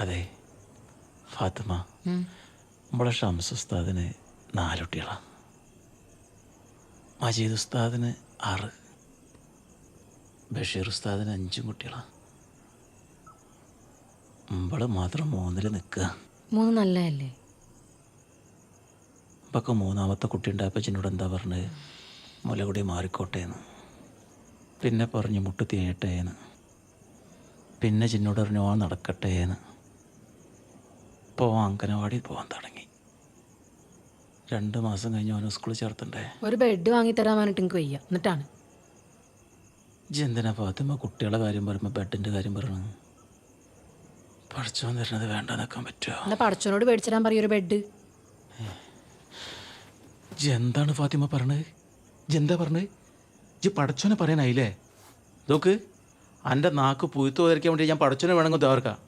അതെ ഫാത്തിമ, നമ്മളെ ഷംസ് ഉസ്താദിന് 4 കുട്ടികളാണ്, മജീദ് ഉസ്താദിന് 6, ബഷീർ ഉസ്താദിന് 5 കുട്ടികളാണ്. നമ്മൾ മാത്രം 3-ൽ നിൽക്കുക. 3 നല്ലതല്ലേ? ഇപ്പൊക്കെ 3ാമത്തെ കുട്ടി ഉണ്ടായപ്പോൾ ചിന്നോട് എന്താ പറഞ്ഞത്? മുലകുടി മാറിക്കോട്ടേന്ന്. പിന്നെ പറഞ്ഞു മുട്ട് തീയട്ടേന്ന്. പിന്നെ ചിന്നോട് പറഞ്ഞു ആ നടക്കട്ടേന്ന്. ഇപ്പോൾ അങ്കനവാടി പോകാൻ തുടങ്ങി. 2 മാസം കഴിഞ്ഞ് അവനെ സ്കൂളിൽ ചേർത്തണ്ടേ. ഒരു ബെഡ് വാങ്ങിത്തരാൻ പറഞ്ഞിട്ട് എനിക്ക് വയ്യ. എന്നിട്ടാണ് എന്തിനാ ഫാത്തിമ കുട്ടികളെ കാര്യം പറയുമ്പോൾ ബെഡിൻ്റെ കാര്യം പറയണം? പഠിച്ചോൻ തരുന്നത് വേണ്ടെന്നൊക്കാൻ പറ്റുമോ? എന്നാ പടച്ചോനോട് മേടിച്ചിടാൻ പറയും ഒരു ബെഡ്. എന്താണ് ഫാത്തിമ പറഞ്ഞത്? എന്താ പറഞ്ഞത്? പടച്ചോനെ പറയാനായില്ലേ? നോക്ക്, എൻ്റെ നാക്ക് പുഴുത്തു പോയിരിക്കാൻ വേണ്ടി ഞാൻ പടച്ചോനെ വേണമെങ്കിൽ തേർക്കാം.